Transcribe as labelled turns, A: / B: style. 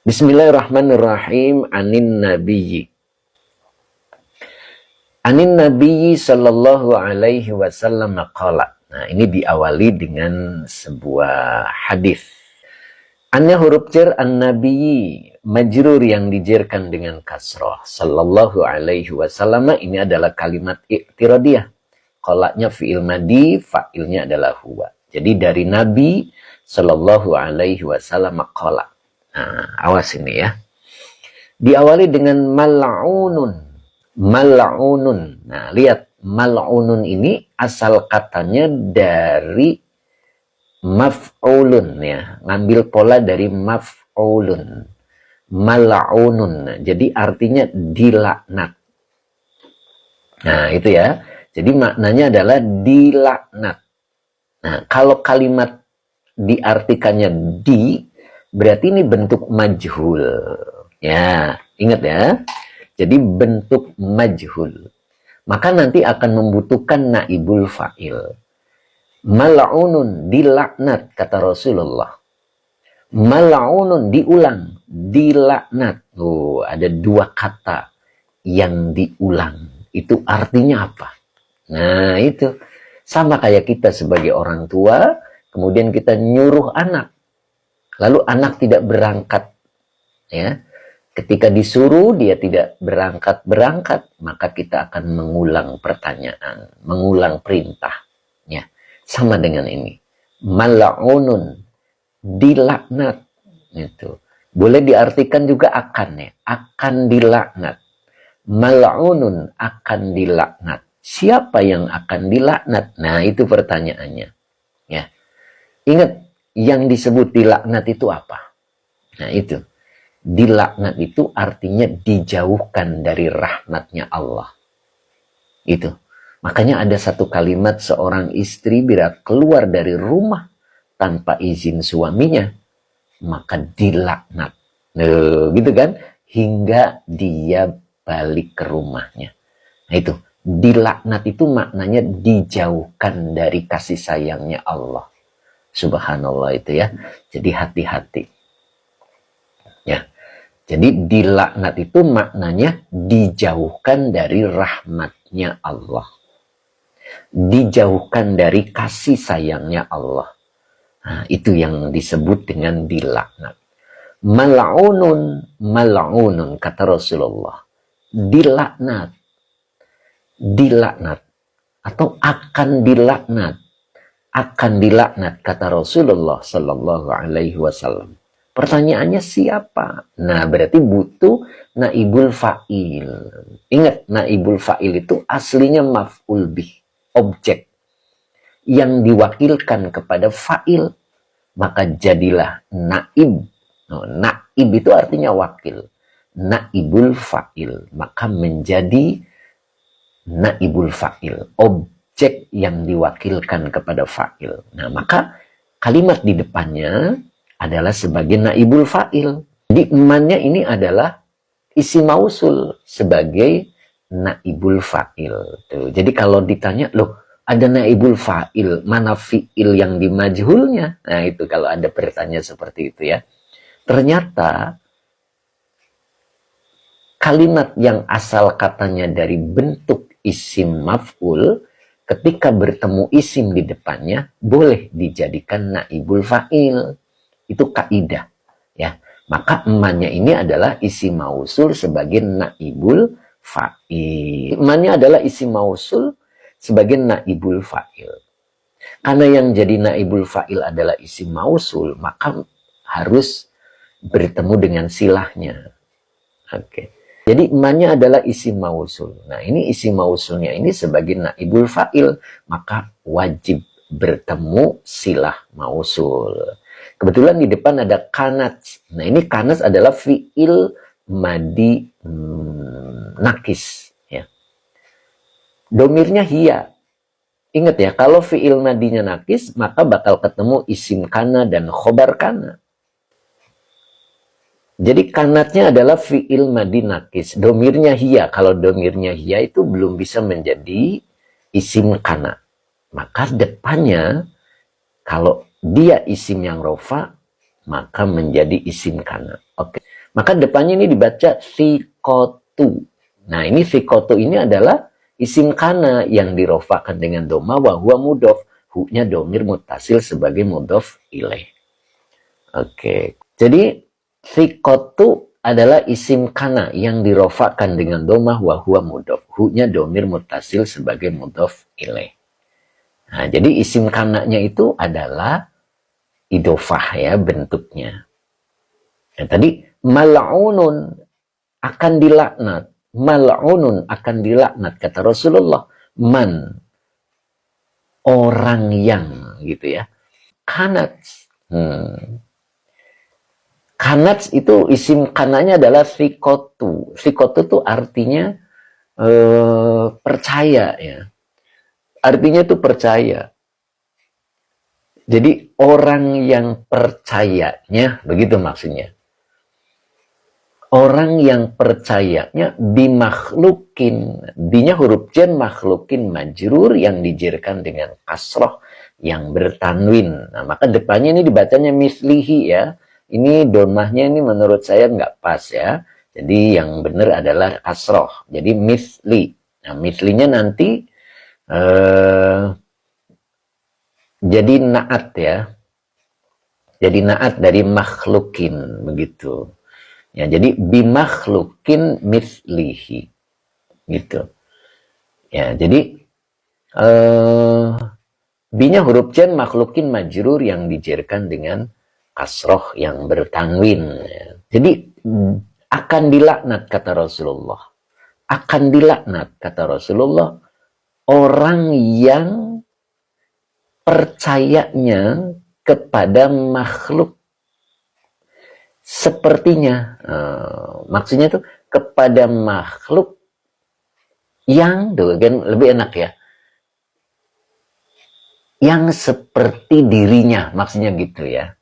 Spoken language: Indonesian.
A: Bismillahirrahmanirrahim. Anin nabiyyi sallallahu alaihi wasallam qala. Nah, ini diawali dengan sebuah hadis. Annya huruf jar an-nabiyyi, majrur yang dijerkan dengan kasrah. Sallallahu alaihi wasallam ini adalah kalimat i'tiradiyah. Qalanya fi'il madi, fa'ilnya adalah huwa. Jadi dari Nabi sallallahu alaihi wasallam qala. Nah, awas ini ya. Diawali dengan mal'unun. Mal'unun. Nah, lihat. Mal'unun ini asal katanya dari maf'ulun ya. Ngambil pola dari maf'ulun. Mal'unun. Jadi artinya dilaknat. Nah, itu ya. Jadi maknanya adalah dilaknat. Nah, kalau kalimat diartikannya di, berarti ini bentuk majhul. Ya, ingat ya. Jadi bentuk majhul. Maka nanti akan membutuhkan naibul fa'il. Mal'unun, dilaknat, kata Rasulullah. Mal'unun, diulang, dilaknat. Oh, ada dua kata yang diulang. Itu artinya apa? Nah, itu. Sama kayak kita sebagai orang tua, kemudian kita nyuruh anak. Lalu anak tidak berangkat. Ya. Ketika disuruh dia tidak berangkat, maka kita akan mengulang pertanyaan, mengulang perintah. Ya, sama dengan ini. Mal'unun, dilaknat. Itu. Boleh diartikan juga akan ya, akan dilaknat. Mal'unun, akan dilaknat. Siapa yang akan dilaknat? Nah, itu pertanyaannya. Ya. Ingat, yang disebut dilaknat itu apa? Nah, itu. Dilaknat itu artinya dijauhkan dari rahmatnya Allah. Itu. Makanya ada satu kalimat seorang istri bila keluar dari rumah tanpa izin suaminya, maka dilaknat. Gitu kan? Hingga dia balik ke rumahnya. Nah itu. Dilaknat itu maknanya dijauhkan dari kasih sayangnya Allah. Subhanallah itu ya. Jadi hati-hati. Ya. Jadi dilaknat itu maknanya dijauhkan dari rahmatnya Allah. Dijauhkan dari kasih sayangnya Allah. Nah, itu yang disebut dengan dilaknat. Mal'unun, mal'unun, kata Rasulullah. Dilaknat. Dilaknat. Atau akan dilaknat. Akan dilaknat, kata Rasulullah sallallahu alaihi wasallam. Pertanyaannya siapa? Nah, berarti butuh naibul fa'il. Ingat, naibul fa'il itu aslinya maf'ul bih, objek yang diwakilkan kepada fa'il, maka jadilah naib. Naib itu artinya wakil. Naibul fa'il, maka menjadi naibul fa'il, objek yang diwakilkan kepada fa'il. Nah, maka kalimat di depannya adalah sebagai naibul fa'il. Jadi emannya ini adalah isi mausul sebagai naibul fa'il. Tuh. Jadi kalau ditanya, loh ada naibul fa'il, mana fi'il yang dimajhulnya? Nah itu kalau ada pertanyaan seperti itu ya. Ternyata kalimat yang asal katanya dari bentuk isim maf'ul, ketika bertemu isim di depannya, boleh dijadikan naibul fa'il. Itu kaidah ya. Maka emannya ini adalah isi mausul sebagai naibul fa'il. Emannya adalah isi mausul sebagai naibul fa'il. Karena yang jadi naibul fa'il adalah isi mausul, maka harus bertemu dengan silahnya. Oke. Jadi emannya adalah isi mausul. Nah, ini isi mausulnya ini sebagai naibul fa'il, maka wajib bertemu silah mausul. Kebetulan di depan ada kanat. Nah, ini kanat adalah fi'il madi nakis. Ya. Domirnya hiya. Ingat ya, kalau fi'il madinya nakis, maka bakal ketemu isim kana dan khobar kana. Jadi kanatnya adalah fi'il madi nakis. Domirnya hiya. Kalau domirnya hiya itu belum bisa menjadi isim kana. Maka depannya, kalau dia isim yang rofa, maka menjadi isim kana. Oke. Maka depannya ini dibaca sikotu. Nah, ini sikotu ini adalah isim kana yang dirofakan dengan doma wa huwa mudof. Hu-nya domir mutasil sebagai mudof ilaih. Oke. Jadi sikotu adalah isim kana yang dirofakan dengan doma wa huwa mudof. Hu-nya domir mutasil sebagai mudof ilaih. Nah, jadi isim kananya itu adalah idofah ya bentuknya. Nah, tadi mal'unun akan dilaknat. Mal'unun akan dilaknat kata Rasulullah. Man, orang yang gitu ya. Kanats. Kanats itu isim kananya adalah sikotu. Sikotu itu artinya percaya ya. Artinya itu percaya. Jadi orang yang percayanya, begitu maksudnya. Orang yang percayanya bimakhlukin. Binya huruf jan makhlukin majrur yang dijerkan dengan kasroh yang bertanwin. Nah, maka depannya ini dibacanya mislihi ya. Ini domahnya ini menurut saya nggak pas ya. Jadi yang benar adalah kasroh. Jadi misli. Nah, mislinya nanti jadi naat ya. Jadi naat dari makhlukin begitu. Ya, jadi bimakhlukin mislihi. Gitu. Ya, jadi binya huruf jan makhlukin majrur yang dijerkan dengan kasroh yang bertanwin. Ya. Jadi akan dilaknat kata Rasulullah. Akan dilaknat kata Rasulullah orang yang percayanya kepada makhluk sepertinya. Maksudnya itu kepada makhluk yang lebih enak ya. Yang seperti dirinya, maksudnya gitu ya.